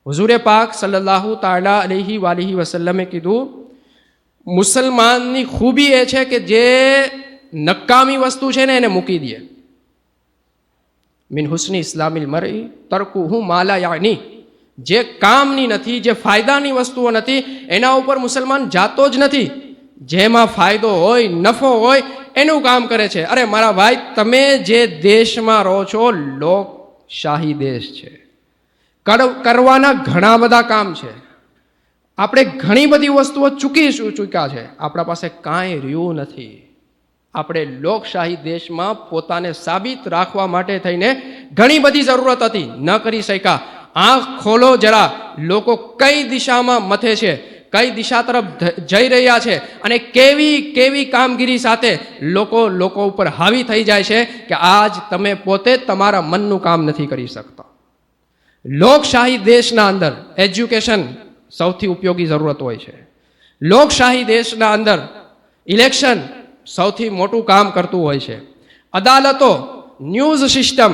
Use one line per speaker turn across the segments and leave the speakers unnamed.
હુઝુરે પાક સલ્લલ્લાહુ તાલા અલૈહિ વાલિહિ વસલ્લમે કીધું, મુસલમાનની ખૂબી એ છે કે જે નકામી વસ્તુ છે ને એને મૂકી દે. મિન હુસ્ની ઇસ્લામિલ મરઈ તરકુહુ માલા યાની, જે કામની નથી, જે ફાયદાની વસ્તુઓ નથી, એના ઉપર મુસલમાન જાતો જ નથી. જેમાં ફાયદો હોય, નફો હોય, એનું કામ કરે છે. અરે મારા ભાઈ, તમે જે દેશમાં રહો છો, લોકશાહી દેશ છે. કરવાના ઘણા બધા કામ છે. આપણે ઘણી બધી વસ્તુઓ ચૂક્યા છે. આપણા પાસે કાંઈ રહ્યું નથી. આપણે લોકશાહી દેશમાં પોતાને સાબિત રાખવા માટે થઈને ઘણી બધી જરૂરત હતી, ન કરી શક્યા. આંખ ખોલો જરા, લોકો કઈ દિશામાં મથે છે, કઈ દિશા તરફ જઈ રહ્યા છે, અને કેવી કેવી કામગીરી સાથે લોકો ઉપર હાવી થઈ જાય છે કે આજ તમે પોતે તમારા મનનું કામ નથી કરી શકતા. લોકશાહી દેશના અંદર એજ્યુકેશન સૌથી ઉપયોગી જરૂરત હોય છે. લોકશાહી દેશના અંદર ઇલેક્શન સૌથી મોટું કામ કરતું હોય છે. અદાલતો, ન્યૂઝ સિસ્ટમ,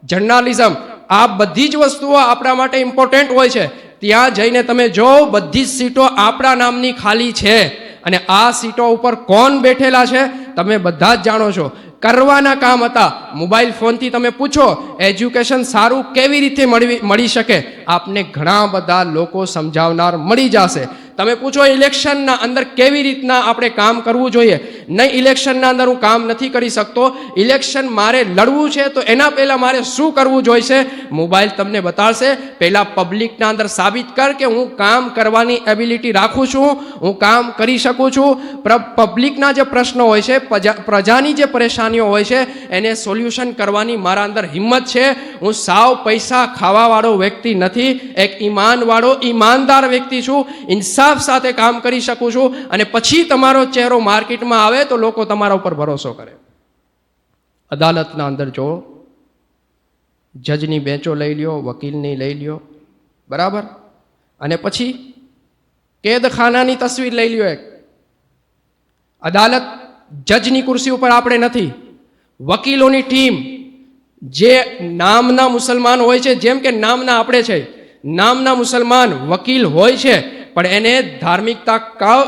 જર્નાલિઝમ, આ બધી જ વસ્તુઓ આપણા માટે ઇમ્પોર્ટન્ટ હોય છે. ત્યાં જઈને તમે જો, બધી જ સીટો આપણા નામની ખાલી છે, અને આ સીટો ઉપર કોણ બેઠેલા છે તમે બધા જ જાણો છો. કરવાના કામ હતા. મોબાઈલ ફોનથી તમે પૂછો એજ્યુકેશન સારું કેવી રીતે મળી શકે, આપને ઘણા બધા લોકો સમજાવનાર મળી જશે. તમે પૂછો ઇલેક્શનના અંદર કેવી રીતના આપણે કામ કરવું જોઈએ, નહીં ઇલેક્શનના અંદર હું કામ નથી કરી શકતો, ઇલેક્શન મારે લડવું છે તો એના પહેલાં મારે શું કરવું જોઈશે, મોબાઈલ તમને બતાડશે. પહેલાં પબ્લિકના અંદર સાબિત કર કે હું કામ કરવાની એબિલિટી રાખું છું, હું કામ કરી શકું છું. પબ્લિકના જે પ્રશ્નો હોય છે, પ્રજાની જે પરેશાનીઓ હોય છે, એને સોલ્યુશન કરવાની મારા અંદર હિંમત છે. હું સાવ પૈસા ખાવાવાળો વ્યક્તિ નથી, એક ઈમાનવાળો ઈમાનદાર વ્યક્તિ છું. ઇન્સાફ સાથે કામ કરી શકું છું. અને પછી તમારો ચહેરો માર્કેટમાં આવે તો લોકો તમારા ઉપર ભરોસો કરે. અદાલતના અંદર જો જજની બેન્ચો લઈ લ્યો, વકીલની લઈ લ્યો, બરાબર, અને પછી કેદખાનાની તસવીર લઈ લ્યો. એક અદાલત, જજની ખુરશી ઉપર આપણે નથી, વકીલોની ટીમ, જે નામના મુસલમાન હોય છે, જેમ કે નામના આપણે છે, નામના મુસલમાન વકીલ હોય છે, પણ એને ધાર્મિકતા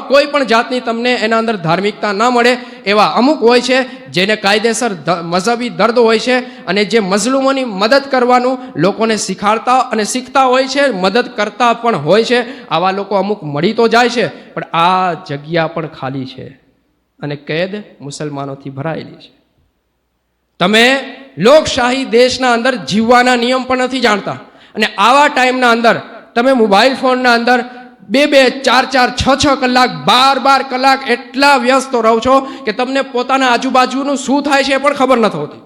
કોઈ પણ જાતની તમને એના અંદર ધાર્મિકતા ના મળે એવા અમુક હોય છે, જેને કાયદેસર મઝહબી દર્દ હોય છે, અને જે મઝલુમોની મદદ કરવાનું લોકોને શીખાડતા અને શીખતા હોય છે, મદદ કરતા પણ હોય છે. આવા લોકો અમુક મળી તો જાય છે, પણ આ જગ્યા પણ ખાલી છે, અને કેદ મુસલમાનોથી ભરાયેલી છે. તમે લોકશાહી દેશના અંદર જીવવાના નિયમ પણ નથી જાણતા, અને આવા ટાઈમના અંદર તમે મોબાઈલ ફોનના અંદર 2-2, 4-4, 6-6 કલાક, 12-12 કલાક એટલા વ્યસ્ત રહો છો કે તમને પોતાના આજુબાજુનું શું થાય છે એ પણ ખબર નથી હોતી.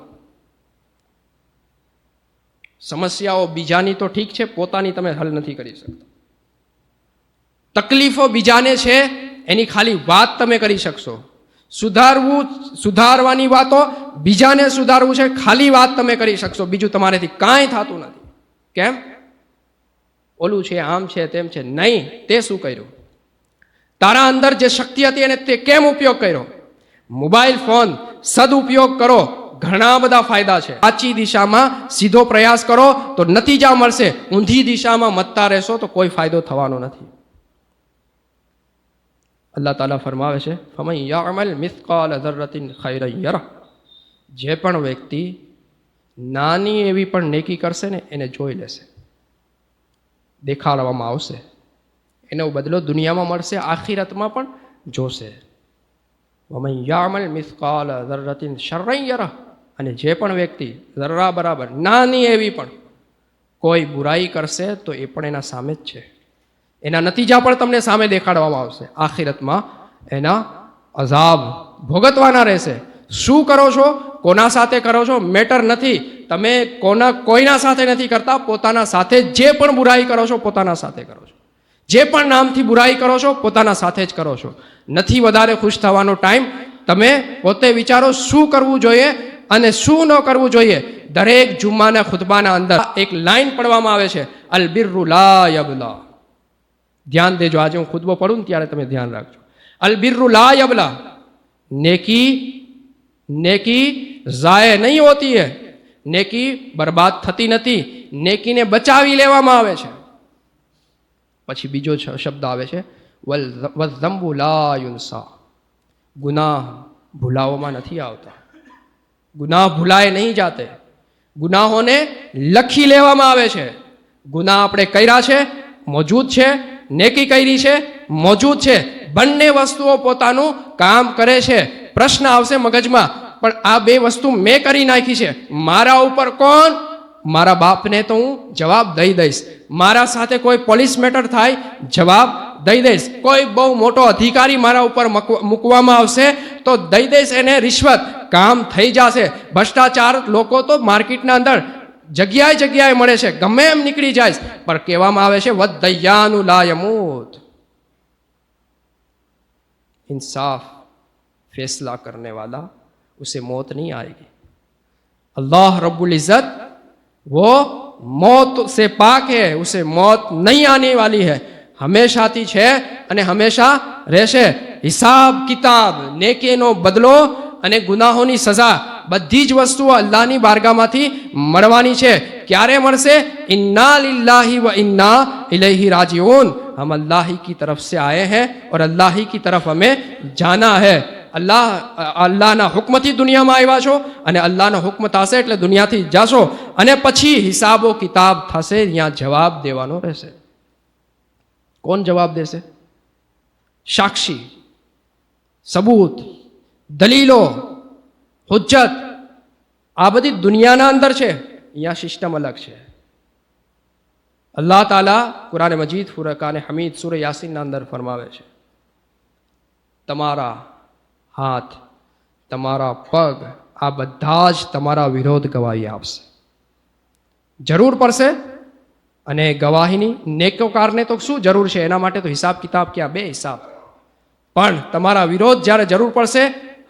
સમસ્યાઓ બીજાની તો ઠીક છે, પોતાની તમે હલ નથી કરી શકતા. તકલીફો બીજાને છે, એની ખાલી વાત તમે કરી શકશો. સુધારવાની વાતો, બીજાને સુધારવું છે, ખાલી વાત તમે કરી શકશો, બીજું તમારેથી કાંઈ થતું નથી. કેમ? ઓલું છે, આમ છે, તેમ છે. નહીં, તે શું કર્યું? તારા અંદર જે શક્તિ હતી એને તે કેમ ઉપયોગ કર્યો? મોબાઈલ ફોન સદુપયોગ કરો, ઘણા બધા ફાયદા છે. સાચી દિશામાં સીધો પ્રયાસ કરો તો નતીજા મળશે. ઊંધી દિશામાં મતતા રહેશો તો કોઈ ફાયદો થવાનો નથી. અલ્લાહ તાલા ફરમાવે છે, ફમન યઅમલ મિસ્કાલ ઝર્રતિન ખૈરન યરહ, જે પણ વ્યક્તિ નાની એવી પણ નેકી કરશે ને એને જોઈ લેશે, દેખાડવામાં આવશે, એનો બદલો દુનિયામાં મળશે, આખિરતમાં પણ જોશે. વમન યઅમલ મિસ્કાલ ઝર્રતિન શર્રન યરહ, અને જે પણ વ્યક્તિ ઝર્રા બરાબર નાની એવી પણ કોઈ બુરાઈ કરશે તો એ પણ એના સામે જ છે, એના નતીજા પણ તમને સામે દેખાડવામાં આવશે. આખિરતમાં એના અઝાબ ભોગવવાના રહેશે. શું કરો છો, કોના સાથે કરો છો, મેટર નથી. તમે કોઈના સાથે નથી કરતા, પોતાના સાથે જે પણ બુરાઈ કરો છો પોતાના સાથે કરો છો, જે પણ નામથી બુરાઈ કરો છો પોતાના સાથે જ કરો છો. નથી વધારે ખુશ થવાનો ટાઈમ. તમે પોતે વિચારો શું કરવું જોઈએ અને શું ન કરવું જોઈએ. દરેક જુમ્માના ખુતબાના અંદર એક લાઈન પડવામાં આવે છે, અલ બિર્રુ લા યબલા. ધ્યાન દેજો, આજે હું ખુતબો પડું ને ત્યારે તમે ધ્યાન રાખજો. અલ બિર્રુ લા યબલા, नेकी ज़ाय नहीं होती है, नेकी बर्बाद थती नहीं, नेकी ने बचावी लेवामां आवे छे. પછી બીજો શબ્દ આવે છે વઝમ્બુ લા યુન્સા, ગુનાહ ભૂલાવવામાં નથી આવતા, ગુનાહ ભૂલાય નહીં જાતે, ગુનાહોને લખી લેવામાં આવે છે. ગુનાહ આપણે કર્યા છે, મોજૂદ છે, નેકી કરી છે, મોજૂદ છે, બંને વસ્તુઓ પોતાનું કામ કરે છે. પ્રશ્ન આવશે મગજમાં, પણ આ બે વસ્તુ મેં કરી નાખી છે, મારા ઉપર કોણ? મારા બાપને તો હું જવાબ દઈ દઈશ, મારા સાથે કોઈ પોલીસ મેટર થાય જવાબ દઈ દઈશ, કોઈ બહુ મોટો અધિકારી મારા ઉપર મૂકવામાં આવશે તો દઈ દઈશ એને રિશ્વત, કામ થઈ જશે. ભ્રષ્ટાચાર લોકો તો માર્કેટના અંદર જગ્યાએ જગ્યાએ મળે છે, ગમે એમ નીકળી જાય, પણ કહેવામાં આવે છે વદ્દય્યાનુ લા યમૂત, इंसाफ फैसला करने वाला उसे मौत नहीं आएगी. अल्लाह रब्बुल इज़्ज़त वो मौत से पाक है, उसे मौत नहीं आने वाली है, हमेशाથી છે અને હંમેશા રહેશે. હિસાબ કિતાબ, નેકીનો બદલો અને ગુનાહોની સજા, બધી જ વસ્તુઓ અલ્લાહની બારગાહમાંથી મળવાની છે. ક્યારે મળશે? इन्ना लिल्लाहि व इन्ना इलैहि राजिऊन, हम अल्लाह ही की तरफ से आए हैं और अल्लाह ही की तरफ हमें जाना है. અલ્લાહના હુકમથી દુનિયામાં આવ્યા છો અને અલ્લાહનો હુકમ થશે એટલે દુનિયાથી જાશો અને પછી હિસાબો કિતાબ થશે, ત્યાં જવાબ દેવાનો રહેશે. કોણ જવાબ દેશે? સાક્ષી, સબૂત, દલીલો, હુજ્જત, આ બધી દુનિયાના અંદર છે, અહીંયા સિસ્ટમ અલગ છે. અલ્લાહ તાલા કુરાન મજીદ ફુરકાન હમીદ સૂર યાસીનના અંદર ફરમાવે છે, તમારા હાથ, તમારા પગ, આ બધા જ તમારા વિરોધ ગવાહી આપશે. જરૂર પડશે અને ગવાહીની, નેકોકારને તો શું જરૂર છે, એના માટે તો હિસાબ કિતાબ ક્યાં, બે હિસાબ. પણ તમારા વિરોધ જ્યારે જરૂર પડશે,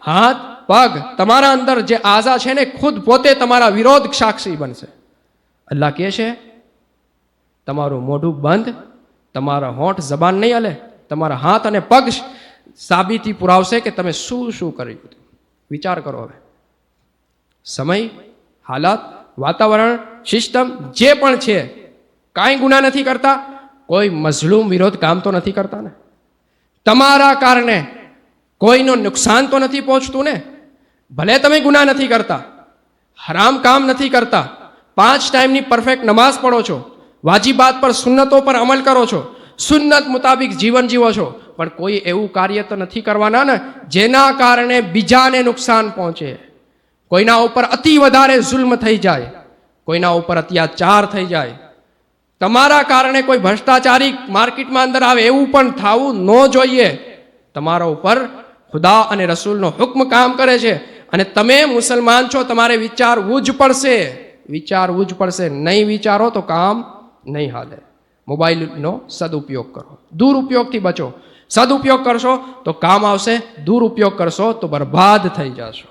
હાથ પગ, તમારા અંદર જે આઝા છે ને ખુદ પોતે તમારા વિરોધ સાક્ષી બનશે. અલ્લાહ કહે છે તમારું મોઢું બંધ, તમારા હોઠ જબાન નહીં હલે, તમારા હાથ અને પગ સાબિતી પુરાવશે કે તમે શું શું કર્યું. વિચાર કરો, હવે સમય, હાલાત, વાતાવરણ, સિસ્ટમ જે પણ છે, કાંઈ ગુના નથી કરતા, કોઈ મઝલૂમ વિરોધ કામ તો નથી કરતા ને, તમારા કારણે કોઈનું નુકસાન તો નથી પહોંચતું ને. ભલે તમે ગુના નથી કરતા, હરામ કામ નથી કરતા, 5 ટાઈમની પરફેક્ટ નમાઝ પઢો છો, વાજિબાત પર સુન્નતો પર અમલ કરો છો, સુન્નત મુતાબિક જીવન જીવો છો, પણ કોઈ એવું કાર્ય તો નથી કરવાના ને જેના કારણે બીજાને નુકસાન પહોંચે, કોઈના ઉપર અતિ વધારે જુલ્મ થઈ જાય, કોઈના ઉપર અત્યાચાર થઈ જાય, તમારા કારણે કોઈ ભ્રષ્ટાચારી માર્કેટમાં અંદર આવે, એવું પણ થવું ન જોઈએ. તમારા ઉપર ખુદા અને રસૂલનો હુક્મ કામ કરે છે અને તમે મુસલમાન છો, તમારે વિચારવું જ પડશે, વિચારવું જ પડશે. નહીં વિચારો તો કામ નહીં હાલે. મોબાઈલનો સદુપયોગ કરો, દુરુપયોગથી બચો. સદુપયોગ કરશો તો કામ આવશે, દુરુપયોગ કરશો તો બરબાદ થઈ જશો.